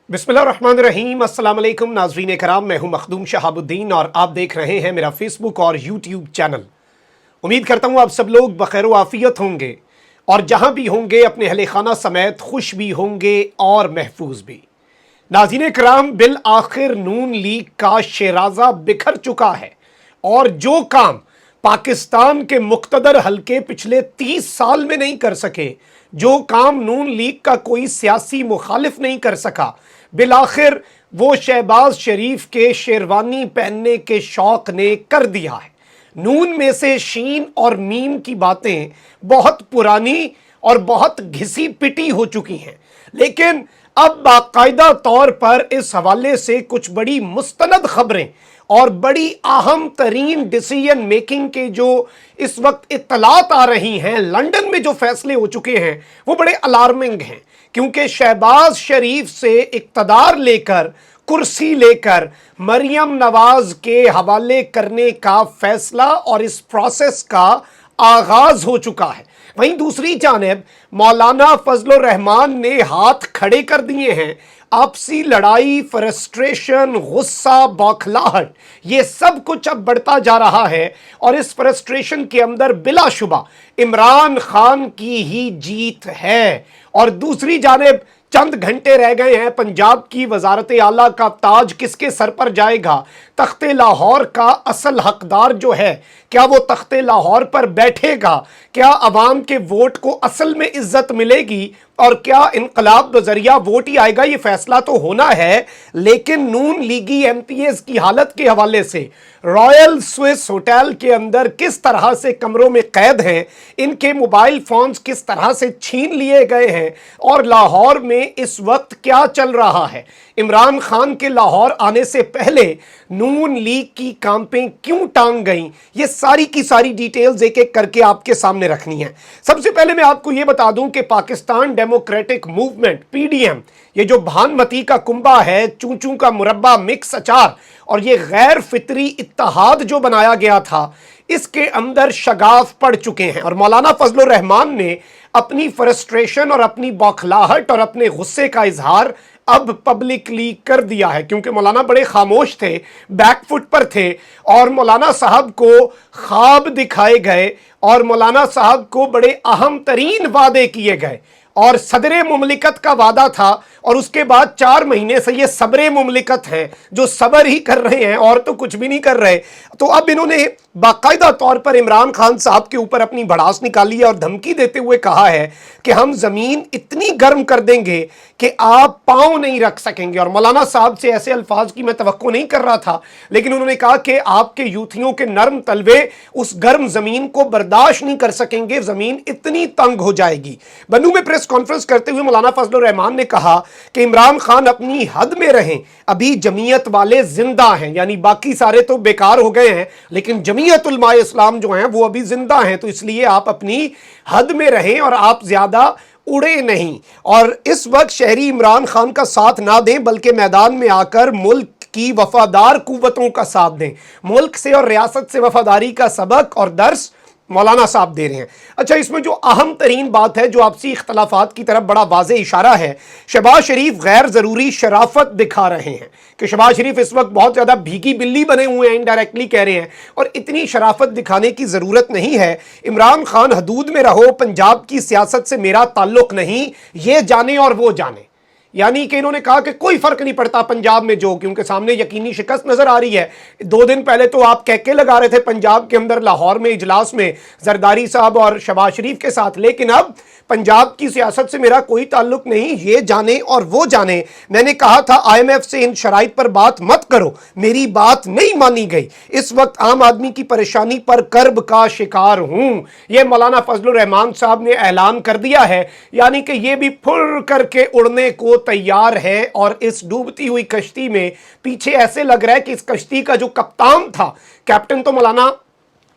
बिस्मिल्लाहिर्रहमानिर्रहीम। अस्सलाम वालेकुम नाज़रीन कराम, मैं हूं मखदूम शहाबुद्दीन और आप देख रहे हैं मेरा फेसबुक और यूट्यूब चैनल। उम्मीद करता हूं आप सब लोग बखैर आफियत होंगे और जहां भी होंगे अपने अहले खाना समेत खुश भी होंगे और महफूज भी। नाज़रीन कराम, बिल आखिर नून लीग का शेराजा बिखर चुका है और जो काम पाकिस्तान के मुक़्तदर हल्के पिछले 30 साल में नहीं कर सके, जो काम नून लीग का कोई सियासी मुखालिफ नहीं कर सका, बिलाखिर वो शहबाज शरीफ के शेरवानी पहनने के शौक ने कर दिया है। नून में से शीन और मीम की बातें बहुत पुरानी और बहुत घिसी पिटी हो चुकी हैं, लेकिन अब बाकायदा तौर पर इस हवाले से कुछ बड़ी मुस्तनद खबरें और बड़ी अहम तरीन डिसीजन मेकिंग के जो इस वक्त इत्तलात आ रही हैं, लंदन में जो फैसले हो चुके हैं वो बड़े अलार्मिंग हैं। क्योंकि शहबाज शरीफ से इक़्तिदार लेकर, कुर्सी लेकर मरियम नवाज के हवाले करने का फैसला और इस प्रोसेस का आगाज हो चुका है। वहीं दूसरी जानिब मौलाना फजलुर रहमान ने हाथ खड़े कर दिए हैं। आपसी लड़ाई, फ्रस्ट्रेशन, गुस्सा, बौखलाहट, ये सब कुछ अब बढ़ता जा रहा है और इस फ्रस्ट्रेशन के अंदर बिलाशुबा इमरान खान की ही जीत है। और दूसरी जानिब चंद घंटे रह गए हैं, पंजाब की वजारत आला का ताज किसके सर पर जाएगा? तख्ते लाहौर का असल हकदार जो है, क्या वो तख्ते लाहौर पर बैठेगा? क्या अवाम के वोट को असल में इज्जत मिलेगी और क्या इनकलाब बजरिया वोट ही आएगा? ये फैसला तो होना है, लेकिन नून लीगी एमपीएस की हालत के हवाले से रॉयल स्विस होटल के अंदर किस तरह से कमरों में कैद हैं, इनके मोबाइल फोन्स किस तरह से छीन लिए गए हैं और लाहौर में इस वक्त क्या चल रहा है, इमरान खान के लाहौर आने से पहले नून लीग की कांपें क्यों टांग गईं, ये सारी की सारी डिटेल्स एक एक करके आपके सामने रखनी है। सबसे पहले मैं आपको ये बता दूं कि पाकिस्तान डेमोक्रेटिक मूवमेंट पीडीएम, ये जो भानमती का कुंबा है, चूचू का मुरब्बा, मिक्स अचार और ये गैर फितरी इत्तेहाद जो बनाया गया था, इसके अंदर शगाफ पड़ चुके हैं। और मौलाना फजलुर रहमान ने अपनी फ्रस्ट्रेशन और अपनी बौखलाहट और अपने गुस्से का इजहार अब पब्लिकली कर दिया है, क्योंकि मौलाना बड़े खामोश थे, बैकफुट पर थे और मौलाना साहब को ख्वाब दिखाए गए और मौलाना साहब को बड़े अहम तरीन वादे किए गए और सदरे मुमलिकत का वादा था और उसके बाद 4 महीने से ये सबरे मुमलिकत हैं, जो सबर ही कर रहे हैं और तो कुछ भी नहीं कर रहे। तो अब इन्होंने बाकायदा तौर पर इमरान खान साहब के ऊपर अपनी भड़ास निकाली है और धमकी देते हुए कहा है कि हम ज़मीन इतनी गर्म कर देंगे कि आप पाँव नहीं रख सकेंगे। और मौलाना साहब से ऐसे अल्फाज की मैं तवक्को नहीं कर रहा था, लेकिन उन्होंने कहा कि आपके यूथियों के नरम तलवे उस गर्म ज़मीन को बर्दाश्त नहीं कर सकेंगे, ज़मीन इतनी तंग हो जाएगी। बन्नू में प्रेस कॉन्फ्रेंस करते हुए मौलाना फजलुर रहमान ने कहा कि इमरान खान अपनी हद में रहें, अभी जमीयत वाले जिंदा हैं, यानी बाकी सारे तो बेकार हो गए हैं, लेकिन जमीयत उलमाए इस्लाम जो हैं वो अभी जिंदा हैं, तो इसलिए आप अपनी हद में रहें और आप ज्यादा उड़े नहीं। और इस वक्त शहरी इमरान खान का साथ ना दें, बल्कि मैदान में आकर मुल्क की वफादार कुव्वतों का साथ दें। मुल्क से और रियासत से वफादारी का सबक और दर्स मौलाना साहब दे रहे हैं। अच्छा, इसमें जो अहम तरीन बात है, जो आपसी इख्तलाफात की तरफ बड़ा वाज़े इशारा है, शहबाज शरीफ गैर ज़रूरी शराफत दिखा रहे हैं कि शहबाज शरीफ इस वक्त बहुत ज़्यादा भीगी बिल्ली बने हुए हैं, इनडायरेक्टली कह रहे हैं, और इतनी शराफत दिखाने की ज़रूरत नहीं है। इमरान खान हदूद में रहो, पंजाब की सियासत से मेरा ताल्लुक नहीं, ये जाने और वो जाने। यानी कि इन्होंने कहा कि कोई फर्क नहीं पड़ता पंजाब में जो, क्योंकि सामने यकीनी शिकस्त नजर आ रही है। 2 दिन पहले तो आप कहके लगा रहे थे पंजाब के अंदर लाहौर में इजलास में जरदारी साहब और शहबाज शरीफ के साथ, लेकिन अब पंजाब की सियासत से मेरा कोई ताल्लुक नहीं, ये जाने और वो जाने। मैंने कहा था IMF से इन शराइत पर बात मत करो, मेरी बात नहीं मानी गई। इस वक्त आम आदमी की परेशानी पर कर्ब का शिकार हूं, यह मौलाना फजलुर रहमान साहब ने ऐलान कर दिया है। यानी कि ये भी फुर करके उड़ने को तैयार है और इस डूबती हुई कश्ती में पीछे ऐसे लग रहा है कि इस कश्ती का जो कप्तान था, कैप्टन तो मौलाना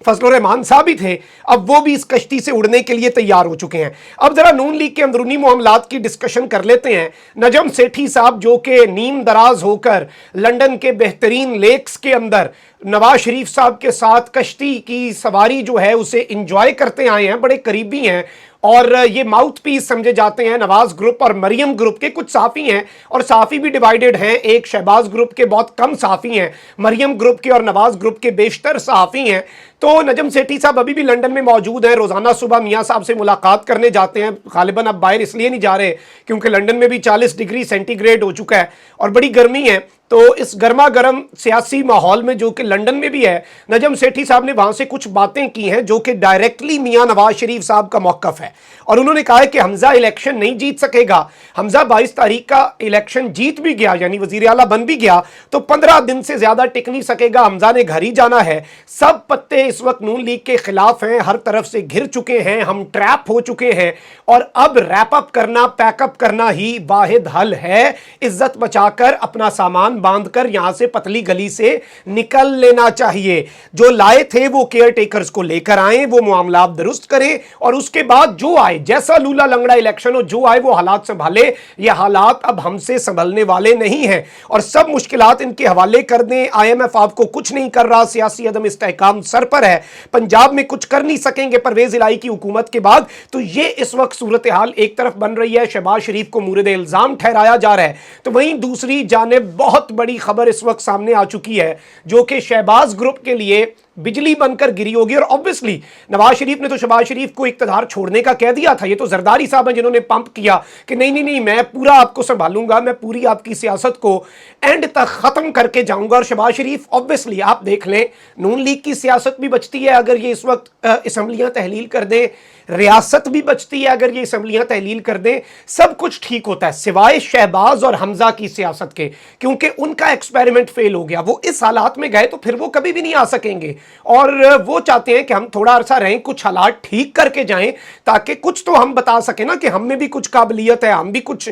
फजलुर रहमान साहब ही थे, अब वो भी इस कश्ती से उड़ने के लिए तैयार हो चुके हैं। अब जरा नून लीग के अंदरूनी मामलात की डिस्कशन कर लेते हैं। नजम सेठी साहब जो कि नीम दराज होकर लंदन के बेहतरीन लेक्स के अंदर नवाज शरीफ साहब के साथ कश्ती की सवारी जो है उसे इंजॉय करते आए हैं, बड़े करीबी हैं, اور یہ माउथ पीस समझे जाते हैं नवाज ग्रुप और मरियम ग्रुप के। कुछ साफ़ी हैं और साफ़ी भी डिवाइडेड हैं, एक शहबाज ग्रुप के बहुत कम साफ़ी हैं, मरियम ग्रुप के और नवाज ग्रुप के बेशतर सहाफ़ी हैं। तो नजम सेठी साहब अभी भी लंदन में मौजूद हैं, रोज़ाना सुबह मियाँ साहब से मुलाकात करने जाते हैं। गालिबन अब बाहर इसलिए नहीं जा रहे क्योंकि लंदन में भी 40 डिग्री सेंटीग्रेड हो चुका है और बड़ी गर्मी है। तो इस गर्मा गर्म सियासी माहौल में जो कि लंदन में भी है, नजम सेठी साहब ने वहाँ से कुछ बातें की हैं जो कि डायरेक्टली मियाँ नवाज शरीफ साहब का मौक़िफ़ है। और उन्होंने कहा है कि हमज़ा इलेक्शन नहीं जीत सकेगा। हमज़ा 22 तारीख का इलेक्शन जीत भी गया, यानी वज़ीर आला बन भी गया, तो 15 दिन से ज़्यादा टिक नहीं सकेगा, हमज़ा ने घर ही जाना है। सब पत्ते इस वक्त नून लीग के खिलाफ हैं, हर तरफ से घिर चुके हैं, हम ट्रैप हो चुके हैं और अब रैप अप करना, पैकअप करना ही वाहिद हल है। इज्जत बचाकर अपना सामान बांधकर यहां से पतली गली से निकल लेना चाहिए। जो लाए थे वो केयर टेकर्स को लेकर आए, वो मामला दुरुस्त करें और उसके बाद जो आए, जैसा लूला लंगड़ा इलेक्शन हो, जो आए वो हालात संभाले। ये हालात अब हमसे संभलने वाले नहीं हैं और सब मुश्किलात इनके हवाले कर दें। IMF आपको कुछ नहीं कर रहा, सियासी अदम इस्तेहकाम सर पर है, पंजाब में कुछ कर नहीं सकेंगे परवेज इलाही की हुकूमत के बाद। तो ये इस वक्त सूरत हाल एक तरफ बन रही है, शहबाज शरीफ को मूरद इल्जाम ठहराया जा रहा है, तो वहीं दूसरी जानिब बहुत बड़ी खबर इस वक्त सामने आ चुकी है जो कि शहबाज ग्रुप के लिए बिजली बनकर गिरी होगी। और ऑब्वियसली नवाज शरीफ ने तो शहबाज शरीफ को इख्तियार छोड़ने का कह दिया था। ये तो जरदारी साहब हैं जिन्होंने पंप किया कि नहीं नहीं नहीं, मैं पूरा आपको संभालूंगा, मैं पूरी आपकी सियासत को एंड तक खत्म करके जाऊंगा। और शहबाज शरीफ ऑब्वियसली आप देख लें, नून लीग की सियासत भी बचती है अगर ये इस वक्त असम्बलियां तहलील कर दें, रियासत भी बचती है अगर ये असम्बलियां तहलील कर दें, सब कुछ ठीक होता है सिवाय शहबाज और हमजा की सियासत के, क्योंकि उनका एक्सपेरिमेंट फेल हो गया। वो इस हालात में गए तो फिर वो कभी भी नहीं आ सकेंगे और वो चाहते हैं कि हम थोड़ा अरसा रहें, कुछ हालात ठीक करके जाएं ताकि कुछ तो हम बता सकें ना कि हम में भी कुछ काबिलियत है, हम भी कुछ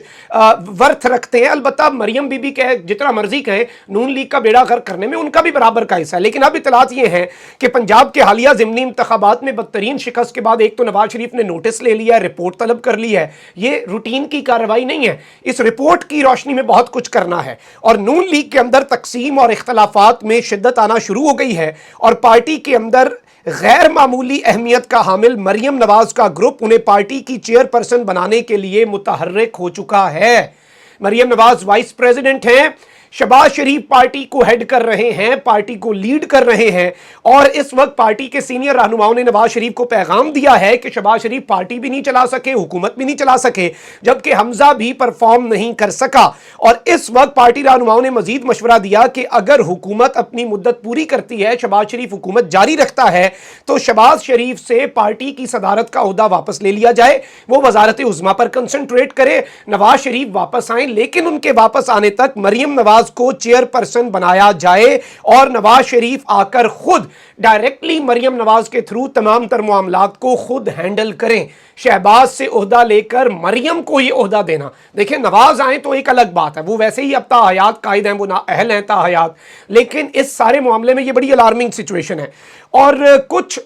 वर्थ रखते हैं। अलबत्ता मरियम बीबी कहे जितना मर्जी कहे, नून लीग का बेड़ा गर्क करने में उनका भी बराबर का हिस्सा है। लेकिन अब इतलात ये है कि पंजाब के हालिया ज़िमनी इंतखाबात में बदतरीन शिकस्त के बाद एक तो नवाज शरीफ ने नोटिस ले लिया, रिपोर्ट तलब कर ली है। ये रूटीन की कार्रवाई नहीं है, इस रिपोर्ट की रोशनी में बहुत कुछ करना है। और नून लीग के अंदर तकसीम और इख्तलाफात में शिद्दत आना शुरू हो गई है और पार्टी के अंदर गैर मामूली अहमियत का हामिल मरियम नवाज का ग्रुप उन्हें पार्टी की चेयरपर्सन बनाने के लिए मुतहर्रिक हो चुका है। मरियम नवाज वाइस प्रेसिडेंट हैं, शहबाज शरीफ पार्टी को हेड कर रहे हैं, पार्टी को लीड कर रहे हैं और इस वक्त पार्टी के सीनियर रहनुमाओं ने नवाज शरीफ को पैगाम दिया है कि शहबाज शरीफ पार्टी भी नहीं चला सके, हुकूमत भी नहीं चला सके, जबकि हमजा भी परफॉर्म नहीं कर सका। और इस वक्त पार्टी रहनुमाओं ने मजीद मशवरा दिया कि अगर हुकूमत अपनी मुद्दत पूरी करती है, शहबाज शरीफ हुकूमत जारी रखता है, तो शहबाज शरीफ से पार्टी की सदारत का ओहदा वापस ले लिया जाए, वो वजारत उज़्मा पर कंसंट्रेट करे, नवाज शरीफ वापस आए, लेकिन उनके वापस आने तक मरियम नवाज को चेयरपर्सन बनाया जाए और नवाज शरीफ आकर खुद डायरेक्टली मरियम नवाज के थ्रू तमाम तर मामलात को खुद हैंडल करें। शहबाज से ओहदा लेकर मरियम को ये ओहदा देना, देखिए नवाज आए तो एक अलग बात है, वो वैसे ही अब ताहयात कायद हैं, वो ना अहल हैं ताहयात, लेकिन इस सारे मामले में ये बड़ी अलार्मिंग सिचुएशन है। और कुछ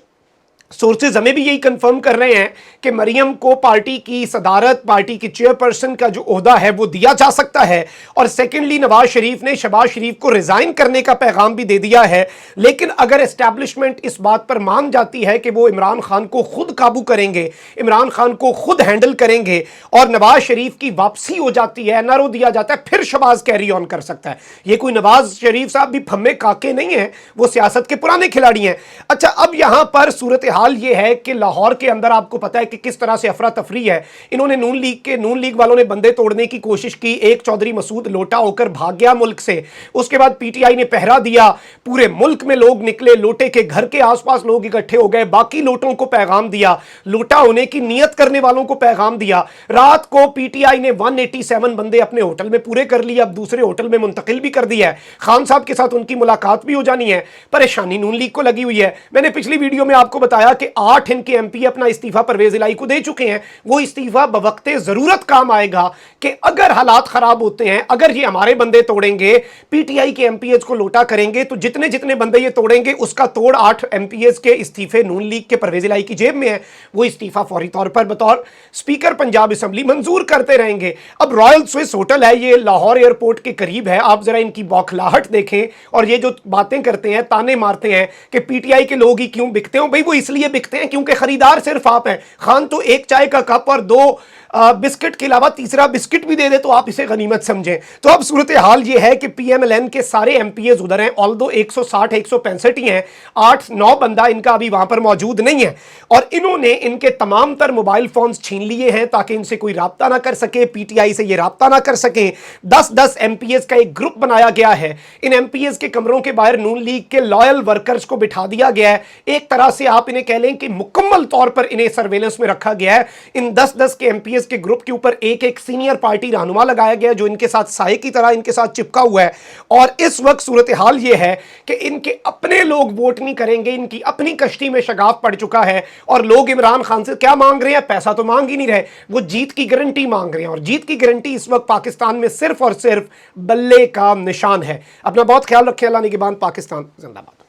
सोर्सेज हमें भी यही कंफर्म कर रहे हैं कि मरियम को पार्टी की सदारत, पार्टी की चेयरपर्सन का जो ओहदा है वो दिया जा सकता है। और सेकेंडली नवाज शरीफ ने शहबाज शरीफ को रिजाइन करने का पैगाम भी दे दिया है। लेकिन अगर एस्टैब्लिशमेंट इस बात पर मान जाती है कि वो इमरान खान को खुद काबू करेंगे, इमरान खान को खुद हैंडल करेंगे और नवाज शरीफ की वापसी हो जाती है, एनआरओ दिया जाता है, फिर शहबाज कैरी ऑन कर सकता है। ये कोई नवाज शरीफ साहब भी फम्मे काके नहीं है, वो सियासत के पुराने खिलाड़ी हैं। अच्छा, अब यहां पर सूरत हाल ये है कि लाहौर के अंदर आपको पता है कि किस तरह से अफरा तफरी है। इन्होंने नून लीग वालों ने बंदे तोड़ने की कोशिश की, एक चौधरी मसूद लोटा होकर भाग गया मुल्क से, उसके बाद पीटीआई ने पहरा दिया, पूरे मुल्क में लोग निकले, लोटे के घर के आसपास लोग इकट्ठे हो गए, बाकी लोटों को पैगाम दिया, लोटा होने की नीयत करने वालों को पैगाम दिया। रात को पीटीआई ने 187 बंदे अपने होटल में पूरे कर लिए, अब दूसरे होटल में मुंतकिल भी कर दिया है। खान साहब के साथ उनकी मुलाकात भी हो जानी है। परेशानी नून लीग को लगी हुई है। मैंने पिछली वीडियो में आपको बताया कि 8 इनके एमपी अपना इस्तीफा परवेज इलाही को दे चुके हैं। वो इस्तीफा बवक्ते जरूरत काम आएगा कि अगर हालात खराब होते हैं, अगर ये हमारे बंदे तोड़ेंगे, पीटीआई के एमपीएस को लोटा करेंगे, तो जितने जितने बंदे ये तोड़ेंगे उसका तोड़ 8 एमपीएस के इस्तीफे नून लीग के परवेज इलाही की जेब में है। वो इस्तीफा फौरी तौर पर बतौर स्पीकर पंजाब असेंबली मंजूर करते रहेंगे। अब रॉयल स्विस होटल है, ये लाहौर एयरपोर्ट के करीब है। आप जरा इनकी बौखलाहट देखें और ये जो बातें करते हैं, ताने मारते हैं कि पीटीआई के लोग ही क्यों बिकते हो, भाई वो इसलिए لیے بکتے ہیں کیونکہ خریدار صرف آپ ہیں. خان تو ایک چائے کا کپ اور 2 بسکٹ کے علاوہ تیسرا بسکٹ بھی دے دے تو آپ اسے غنیمت سمجھیں. تو اب صورتحال یہ ہے کہ پی ایم ایل این کے سارے ایم پی ایز ادھر ہیں, آلدو 160 165 ہی ہیں, 8-9 بندہ ان کا ابھی وہاں پر موجود نہیں ہے, اور انہوں نے ان کے تمام تر موبائل فونز چھین لیے ہیں تاکہ ان سے کوئی رابطہ نہ کر سکے, پی ٹی آئی سے یہ رابطہ نہ کر سکیں. 10-10 ایم پی ایز کا ایک گروپ بنایا گیا ہے. ان ایم پی ایز کے کمروں کے باہر نون لیگ کے لائل ورکرز کو بٹھا دیا گیا ہے. ایک طرح سے آپ انہیں کہہ لیں کہ مکمل طور پر انہیں سرویلنس میں رکھا گیا ہے. ان 10-10 کے ایم پی ایز کے گروپ کے اوپر ایک ایک سینئر پارٹی رہنما لگایا گیا جو ان کے ساتھ سائے کی طرح ان کے ساتھ چپکا ہوا ہے. اور اس وقت صورتحال یہ ہے کہ ان کے اپنے لوگ ووٹ نہیں کریں گے, ان کی اپنی کشتی میں شگاف پڑ چکا ہے, اور لوگ عمران خان سے کیا مانگ رہے ہیں؟ پیسہ تو مانگ ہی نہیں رہے, وہ جیت کی گارنٹی مانگ رہے ہیں, اور جیت کی گارنٹی اس وقت پاکستان میں صرف اور صرف بلے کا نشان ہے. اپنا بہت خیال رکھیں. اللہ نگہبان. پاکستان زندہ باد.